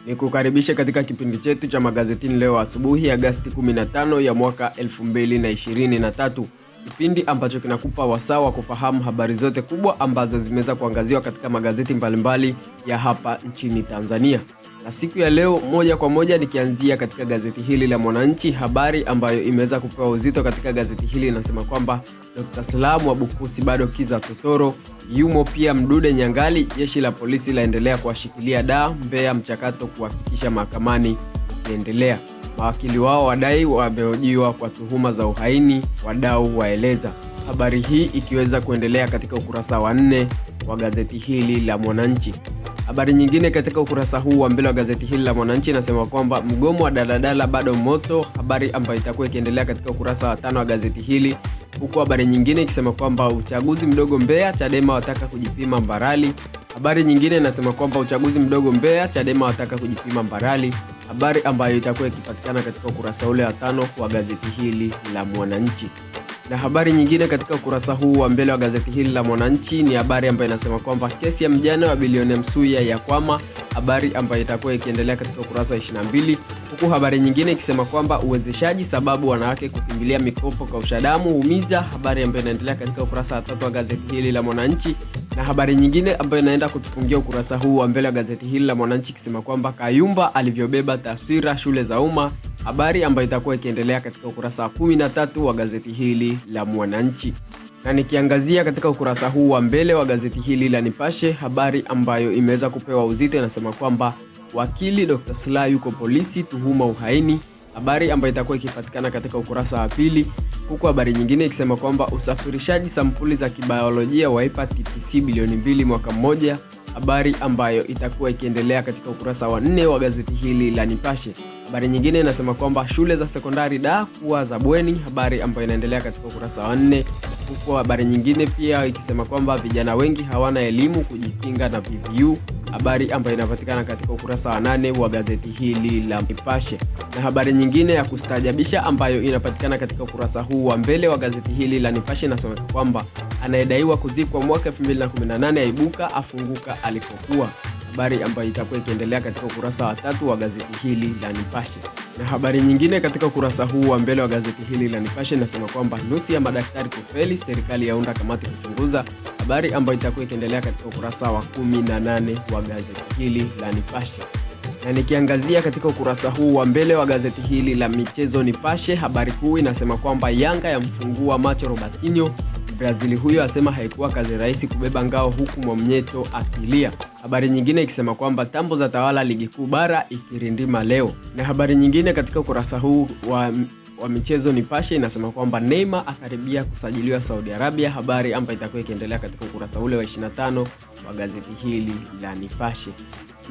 Nikukaribisha katika kipindi chetu cha magazetini leo asubuhi Agosti 15 ya mwaka 2023. Kipindi ambacho kinakupa wasaa wa kufahamu habari zote kubwa ambazo zimeweza kuangaziwa katika magazeti mbalimbali ya hapa nchini Tanzania. Na siku ya leo moja kwa moja nikianzia katika gazeti hili la Mwananchi, habari ambayo imeweza kupewa uzito katika gazeti hili inasema kwamba Dr. Slaa Mwabukusi bado kiza totoro, yumo pia Mdude Nyangali, jeshi la polisi laendelea kuwashikilia Mbeya, mchakato kuwafikisha mahakamani ukiendelea. Mawakili wao wadai wamehojiwa kwa tuhuma za uhaini, wadau waeleza. Habari hii ikiweza kuendelea katika ukurasa wa 4 wa gazeti hili la Mwananchi. Habari nyingine katika ukurasa huu wa mbele wa gazeti hili la Mwananchi inasema kwamba mgomo wa daladala bado moto, habari ambayo itakuwa ikiendelea katika ukurasa wa 5 wa gazeti hili. Huku habari nyingine ikisema kwamba uchaguzi mdogo Mbeya, Chadema wataka kujipima Mbarali. Habari nyingine inasema kwamba uchaguzi mdogo Mbeya, Chadema wataka kujipima Mbarali, habari ambayo itakuwa ikipatikana katika ukurasa ule wa 5 wa gazeti hili la Mwananchi. Na habari nyingine katika ukurasa huu wa mbele wa gazeti hili la Mwananchi ni habari ambayo inasema kwamba kesi ya mjane wa bilionea Msuya ya kwama, habari ambayo itakuwa ikiendelea katika ukurasa wa 22. Huku habari nyingine ikisema kwamba uwezeshaji sababu wanawake kukimbilia mikopo kwa ushadamu huumiza, habari ambayo inaendelea katika ukurasa wa 3 wa gazeti hili la Mwananchi. Na habari nyingine ambayo inaenda kutufungia ukurasa huu wa mbele wa gazeti hili la Mwananchi ikisema kwamba Kayumba alivyobeba taswira shule za umma, habari ambayo itakuwa ikiendelea katika ukurasa wa 13 wa gazeti hili la Mwananchi. Na nikiangazia katika ukurasa huu wa mbele wa gazeti hili la Nipashe, habari ambayo imeweza kupewa uzito inasema kwamba wakili Dr. Slaa yuko polisi tuhuma uhaini, habari ambayo itakuwa ikipatikana katika ukurasa wa 2. Huku habari nyingine ikisema kwamba usafirishaji sampuli za kibiolojia waipa TPC bilioni 2 mwaka mmoja, habari ambayo itakuwa ikiendelea katika ukurasa wa 4 wa gazeti hili la Nipashe. Habari nyingine inasema kwamba shule za sekondari kuwa za bweni, habari ambayo inaendelea katika ukurasa wa 4. Huku habari nyingine pia ikisema kwamba vijana wengi hawana elimu kujikinga na VVU, habari ambayo inapatikana katika ukurasa wa 8 wa gazeti hili la Nipashe. Na habari nyingine ya kustaajabisha ambayo inapatikana katika ukurasa huu wa mbele wa gazeti hili la Nipashe inasema kwamba anayedaiwa kuzikwa mwaka 2018 aibuka afunguka alikokuwa, habari ambayo itakuwa ikiendelea katika ukurasa wa 3 wa gazeti hili la Nipashe. Na habari nyingine katika ukurasa huu wa mbele wa gazeti hili la Nipashe inasema kwamba nusu ya madaktari kufeli, serikali yaunda kamati kuchunguza, habari ambayo itakuwa ikiendelea katika ukurasa wa 18 wa gazeti hili la Nipashe. Na nikiangazia katika ukurasa huu wa mbele wa gazeti hili la michezo Nipashe, habari kuu inasema kwamba Yanga yamfungua macho Robertinho, Brazil huyo asema haikuwa kazi rahisi kubeba ngao huku Mwamnyeto akilia. Habari nyingine ikisema kwamba tambo za tawala ligi kuu bara ikirindima leo. Na habari nyingine katika ukurasa huu wa michezo Nipashe inasema kwamba Neymar akaribia kusajiliwa Saudi Arabia, habari ambayo itakuwa ikiendelea katika ukurasa ule wa 25 wa gazeti hili la Nipashe.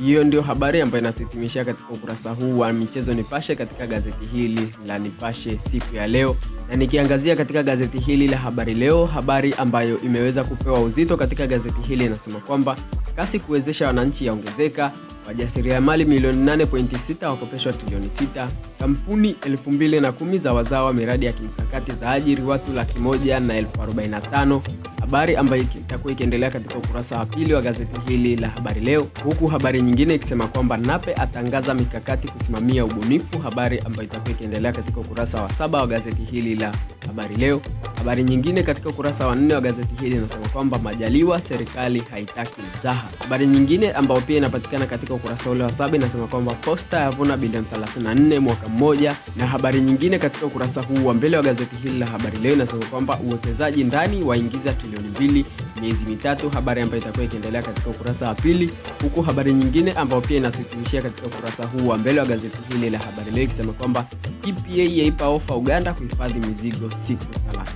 Hiyo ndio habari ambayo inatuhitimishia katika ukurasa huu wa michezo Nipashe katika gazeti hili la Nipashe siku ya leo. Na nikiangazia katika gazeti hili la Habari Leo, habari ambayo imeweza kupewa uzito katika gazeti hili inasema kwamba kasi kuwezesha wananchi yaongezeka, wajasiriamali milioni 8.6 wakopeshwa trilioni 6, kampuni 2010 za wazawa miradi ya kimkakati za ajiri watu 101,045, habari ambayo itakuwa ikiendelea katika ukurasa wa 2 wa gazeti hili la Habari Leo. Huku habari nyingine ikisema kwamba Nape atangaza mikakati kusimamia ubunifu, habari ambayo itakuwa ikiendelea katika ukurasa wa 7 wa gazeti hili la Habari Leo. Habari nyingine katika ukurasa wa 4 wa gazeti hili inasema kwamba Majaliwa serikali haitaki mzaha. Habari nyingine ambayo pia inapatikana katika ukurasa ule wa 7 inasema kwamba Posta yavuna bilioni 34 mwaka mmoja. Na habari nyingine katika ukurasa huu wa mbele wa gazeti hili la Habari Leo inasema kwamba uwekezaji ndani waingiza trilioni 2 miezi mitatu, habari ambayo itakuwa ikiendelea katika ukurasa wa 2. Huku habari nyingine ambayo pia inatuhitimishia katika ukurasa huu wa mbele wa gazeti hili la Habari Leo ikisema kwamba EPA yaipa ofa Uganda kuhifadhi mizigo siku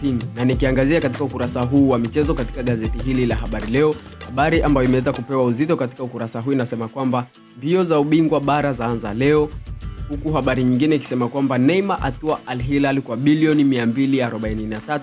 30. Na nikiangazia katika ukurasa huu wa michezo katika gazeti hili la Habari Leo, habari ambayo imeweza kupewa uzito katika ukurasa huu inasema kwamba mbio za ubingwa bara zaanza leo. Huku habari nyingine ikisema kwamba Neymar atua Al Hilal kwa bilioni 243.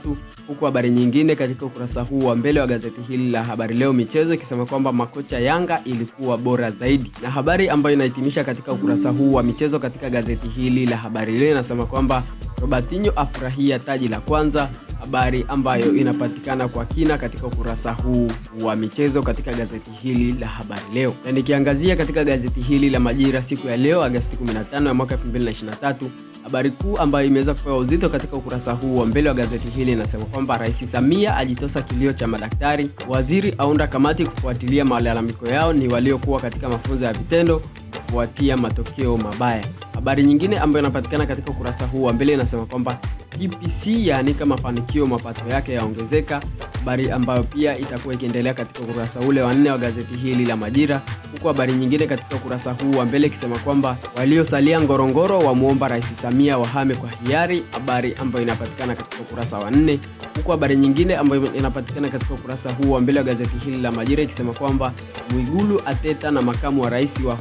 Huku habari nyingine katika ukurasa huu wa mbele wa gazeti hili la Habari Leo michezo ikisema kwamba makocha Yanga ilikuwa bora zaidi. Na habari ambayo inahitimisha katika ukurasa huu wa michezo katika gazeti hili la Habari Leo inasema kwamba Robertinho afurahia taji la kwanza, habari ambayo inapatikana kwa kina katika ukurasa huu wa michezo katika gazeti hili la Habari Leo. Na nikiangazia katika gazeti hili la Majira siku ya leo Agosti 15 ya mwaka 2023, habari kuu ambayo imeweza kupewa uzito katika ukurasa huu wa mbele wa gazeti hili inasema kwamba Rais Samia ajitosa kilio cha madaktari, waziri aunda kamati kufuatilia malalamiko yao ni waliokuwa katika mafunzo ya vitendo kufuatia matokeo mabaya. Habari nyingine ambayo inapatikana katika ukurasa huu wa mbele inasema kwamba TPC yaanika mafanikio, mapato yake yaongezeka, habari ambayo pia itakuwa ikiendelea katika ukurasa ule wa 4 wa gazeti hili la Majira. Huku habari nyingine katika ukurasa huu wa mbele ikisema kwamba waliosalia Ngorongoro wamuomba Rais Samia wahame kwa hiari, habari ambayo inapatikana katika ukurasa wa 4. Huku habari nyingine ambayo inapatikana katika ukurasa huu wa mbele wa gazeti hili la Majira ikisema kwamba Mwigulu ateta na makamu wa rais wa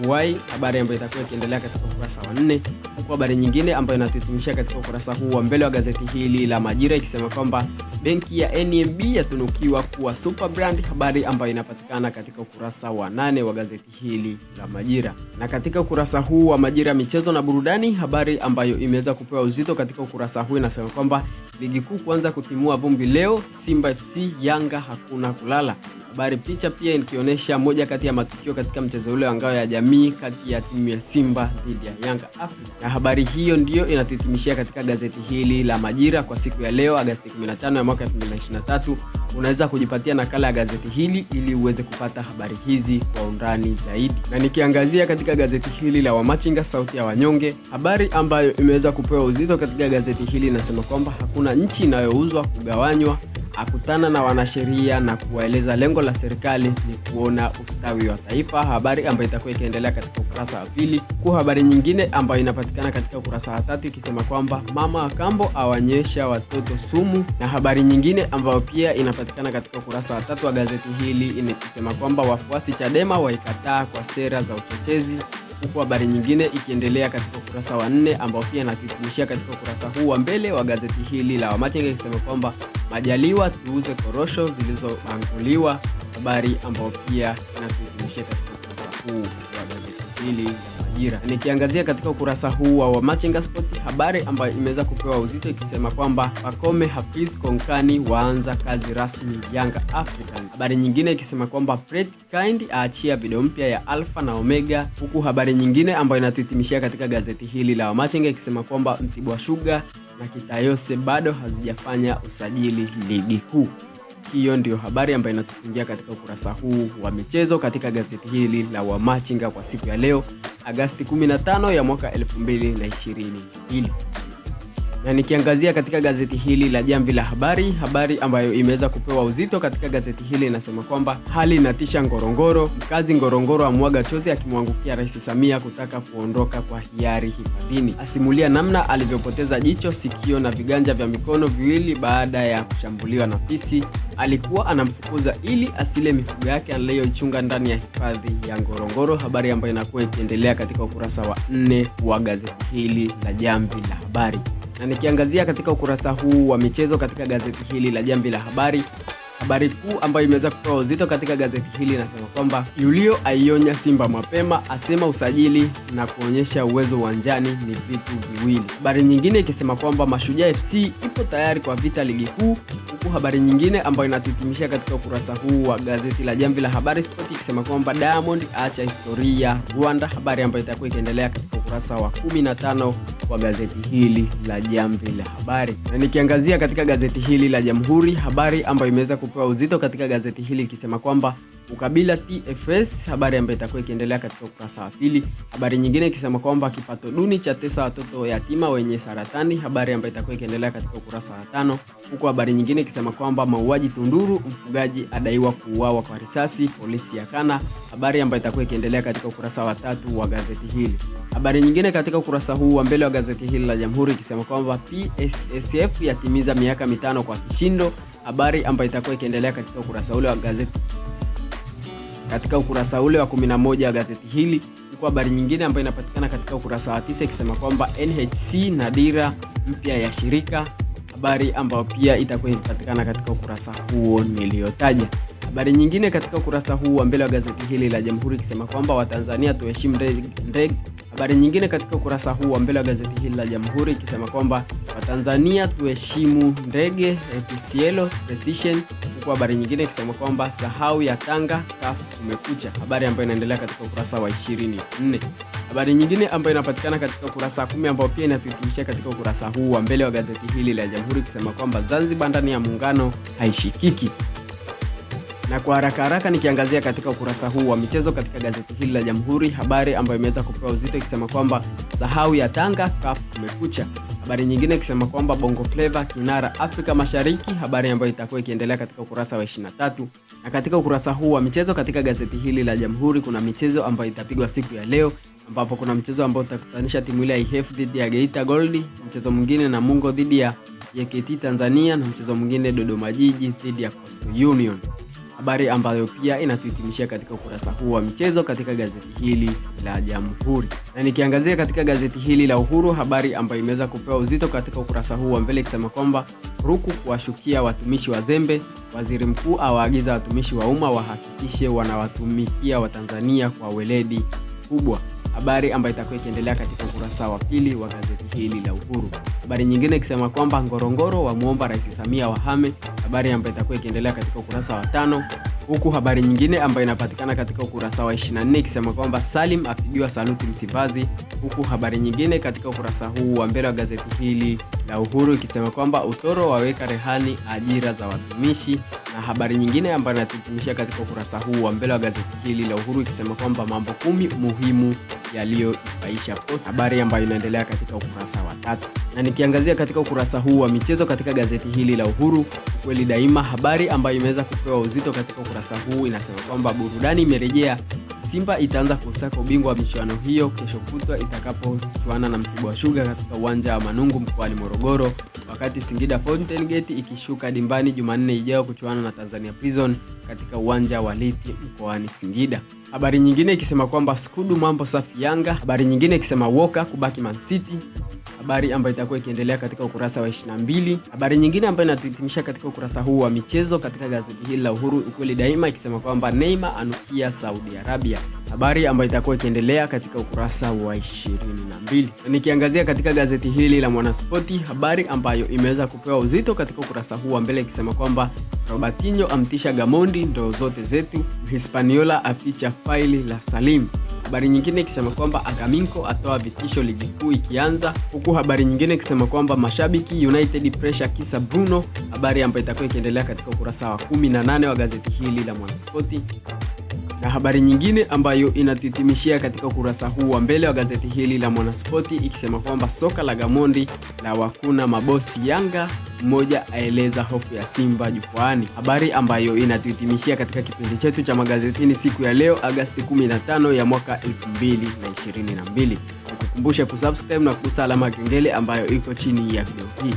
Hawaii, habari ambayo itakuwa ikiendelea katika ukurasa wa 4. Huku habari nyingine ambayo inatutumisha katika ukurasa huu wa mbele wa gazeti hili la Majira ikisema kwamba benki ya NMB yatunukiwa kuwa super brand, habari ambayo inapatikana katika ukurasa wa 8 wa gazeti hili la Majira. Na katika ukurasa huu wa Majira michezo na burudani, habari ambayo imeweza kupewa uzito katika ukurasa huu inasema kwamba ligi kuu kuanza kutimua vumbi leo, Simba FC Yanga hakuna kulala. Habari picha pia ikionyesha moja kati ya matukio katika mchezo ule wa ngao ya jamii kati ya timu ya Simba dhidi ya Yanga Afrika. Na habari hiyo ndio inatuhitimishia katika gazeti hili la Majira kwa siku ya leo Agosti 15 ya mwaka 2023. Unaweza kujipatia nakala ya gazeti hili ili uweze kupata habari hizi kwa undani zaidi. Na nikiangazia katika gazeti hili la Wamachinga sauti ya wanyonge, habari ambayo imeweza kupewa uzito katika gazeti hili inasema kwamba hakuna nchi inayouzwa kugawanywa, akutana na wanasheria na kuwaeleza lengo la serikali ni kuona ustawi wa taifa, habari ambayo itakuwa ikiendelea katika ukurasa wa 2. Kwa habari nyingine ambayo inapatikana katika ukurasa wa 3 ikisema kwamba mama wa kambo awanyesha watoto sumu, na habari nyingine ambayo pia inapatikana katika ukurasa wa 3 wa gazeti hili inasema kwamba wafuasi Chadema waikataa kwa sera za uchochezi. Huku habari nyingine ikiendelea katika ukurasa wa 4 ambao pia inatuhitimishia katika ukurasa huu wa mbele wa gazeti hili la Wamachinga ikisema kwamba Majaliwa tuuze korosho zilizobanguliwa, habari ambao pia inatuhitimishia katika ukurasa huu wa gazeti hili la Majira. Nikiangazia katika ukurasa huu wa Wamachinga Sport, habari ambayo imeweza kupewa uzito ikisema kwamba Pacome Hafiz Konkani waanza kazi rasmi Yanga African. Habari nyingine ikisema kwamba Fred Kind aachia video mpya ya Alpha na Omega. Huku habari nyingine ambayo inatuhitimishia katika gazeti hili la Wamachinga ikisema kwamba Mtibwa Sugar na Kitayose bado hazijafanya usajili ligi kuu. Hiyo ndio habari ambayo inatufungia katika ukurasa huu wa michezo katika gazeti hili la Wamachinga kwa siku ya leo Agosti 15 ya mwaka 2022. Na nikiangazia katika gazeti hili la Jamvi la Habari, habari ambayo imeweza kupewa uzito katika gazeti hili inasema kwamba hali inatisha Ngorongoro, mkazi Ngorongoro amwaga chozi akimwangukia Rais Samia kutaka kuondoka kwa hiari hifadhini. Asimulia namna alivyopoteza jicho, sikio na viganja vya mikono viwili baada ya kushambuliwa na fisi. Alikuwa anamfukuza ili asile mifugo yake aliyoichunga ndani ya hifadhi ya Ngorongoro, habari ambayo inakuwa ikiendelea katika ukurasa wa 4 wa gazeti hili la Jamvi la Habari. Na nikiangazia katika ukurasa huu wa michezo katika gazeti hili la Jamvi la Habari, habari kuu ambayo imeweza kupewa uzito katika gazeti hili inasema kwamba Julio aionya Simba mapema, asema usajili na kuonyesha uwezo uwanjani ni vitu viwili. Habari nyingine ikisema kwamba Mashujaa FC ipo tayari kwa vita ligi kuu. Huku habari nyingine ambayo inatuhitimishia katika ukurasa huu wa gazeti la Jamvi la Habari Sport ikisema kwamba Diamond aacha historia Rwanda, habari ambayo itakuwa ikiendelea katika ukurasa wa 15 wa gazeti hili la Jamvi la Habari. Na nikiangazia katika gazeti hili la Jamhuri, habari ambayo imeweza kupewa uzito katika gazeti hili ikisema kwamba ukabila TFS, habari ambayo itakuwa ikiendelea katika ukurasa wa 2. Habari nyingine ikisema kwamba kipato duni cha tesa watoto yatima wenye saratani, habari ambayo itakuwa ikiendelea katika ukurasa wa 5. Huku habari nyingine ikisema kwamba mauaji Tunduru, mfugaji adaiwa kuuawa kwa risasi, polisi yakana, habari ambayo itakuwa ikiendelea katika ukurasa wa 3 wa gazeti hili. Habari nyingine katika ukurasa huu wa mbele wa gazeti hili la Jamhuri ikisema kwamba PSSF yatimiza miaka 5 kwa kishindo, habari ambayo itakuwa ikiendelea katika ukurasa ule wa gazeti katika ukurasa ule wa 11 wa gazeti hili. Huko habari nyingine ambayo inapatikana katika ukurasa wa 9 ikisema kwamba NHC na dira mpya ya shirika, habari ambayo pia itakuwa ikipatikana katika ukurasa huo niliotaja. Habari nyingine katika ukurasa huu wa mbele wa gazeti hili la Jamhuri ikisema kwamba Watanzania tuheshimu ndege. Habari nyingine katika ukurasa huu wa mbele wa gazeti hili la Jamhuri ikisema kwamba Watanzania tuheshimu ndege ATCL Precision, huku habari nyingine ikisema kwamba sahau ya Tanga CAF kumekucha, habari ambayo inaendelea katika ukurasa wa 24. Habari nyingine ambayo inapatikana katika ukurasa wa 10 ambayo pia inatuhitimishia katika ukurasa huu wa mbele wa gazeti hili la Jamhuri ikisema kwamba Zanzibar ndani ya muungano haishikiki. Na kwa haraka nikiangazia katika ukurasa huu wa michezo katika gazeti hili la Jamhuri, habari ambayo imeweza kupewa uzito ikisema kwamba sahau ya Tanga CAF kumekucha. Habari nyingine ikisema kwamba Bongo Flava kinara Afrika Mashariki, habari ambayo itakuwa ikiendelea katika ukurasa wa 23. Na katika ukurasa huu wa michezo katika gazeti hili la Jamhuri kuna michezo ambayo itapigwa siku ya leo, ambapo kuna mchezo ambao utakutanisha timu ile ya IHF dhidi ya Geita Gold, mchezo mwingine Namungo dhidi ya JKT Tanzania, na mchezo mwingine Dodoma Jiji dhidi ya Coastal Union. Habari ambayo pia inatuhitimishia katika ukurasa huu wa michezo katika gazeti hili la Jamhuri. Na nikiangazia katika gazeti hili la Uhuru, habari ambayo imeweza kupewa uzito katika ukurasa huu wa mbele ikisema kwamba ruku kuwashukia watumishi wazembe, waziri mkuu awaagiza watumishi wa umma wahakikishe wanawatumikia Watanzania kwa weledi kubwa, habari ambayo itakuwa ikiendelea katika ukurasa wa pili wa gazeti hili la Uhuru. Habari nyingine ikisema kwamba Ngorongoro wamuomba Rais Samia wahame, habari ambayo itakuwa ikiendelea katika ukurasa wa 5, huku habari nyingine ambayo inapatikana katika ukurasa wa 24 ikisema kwamba Salim apigiwa saluti Msimbazi, huku habari nyingine katika ukurasa huu wa mbele wa gazeti hili la Uhuru ikisema kwamba Utoro waweka rehani ajira za watumishi, na habari nyingine ambayo inatuhitimishia katika ukurasa huu wa mbele wa gazeti hili la Uhuru ikisema kwamba mambo 10 muhimu yaliyoifaisha Posta, habari ambayo inaendelea katika ukurasa wa 3. Na nikiangazia katika ukurasa huu wa michezo katika gazeti hili la Uhuru, Ukweli Daima, habari ambayo imeweza kupewa uzito katika ukurasa huu inasema kwamba burudani imerejea, Simba itaanza kusaka ubingwa wa michuano hiyo kesho kutwa itakapochuana na Mtibwa Sugar katika uwanja wa Manungu mkoani Morogoro, wakati Singida Fountain Gate ikishuka dimbani Jumanne ijayo kuchuana na Tanzania Prison katika uwanja wa Liti mkoani Singida. Habari nyingine ikisema kwamba Skudu mambo safi Yanga, habari nyingine ikisema Walker kubaki Man City, habari ambayo itakuwa ikiendelea katika ukurasa wa 22. Habari nyingine ambayo inatuhitimisha katika ukurasa huu wa michezo katika gazeti hili la Uhuru, Ukweli Daima, ikisema kwamba Neymar anukia Saudi Arabia, habari ambayo itakuwa ikiendelea katika ukurasa wa 22. Na nikiangazia katika gazeti hili la Mwanaspoti, habari ambayo imeweza kupewa uzito katika ukurasa huu wa mbele ikisema kwamba Robertinho amtisha Gamondi ndo zote zetu, Hispaniola aficha faili la Salim, habari nyingine ikisema kwamba Agaminko atoa vitisho ligi kuu ikianza, huku habari nyingine ikisema kwamba mashabiki United pressure kisa Bruno, habari ambayo itakuwa ikiendelea katika ukurasa wa 18 wa gazeti hili la Mwanaspoti. Na habari nyingine ambayo inatuhitimishia katika ukurasa huu wa mbele wa gazeti hili la Mwanaspoti ikisema kwamba soka la Gamondi la wakuna mabosi Yanga, mmoja aeleza hofu ya Simba jukwaani, habari ambayo inatuhitimishia katika kipindi chetu cha magazetini siku ya leo Agosti 15 ya mwaka 2022. Nikukumbusha kusubscribe na kugusa alama ya kengele ambayo iko chini ya video hii.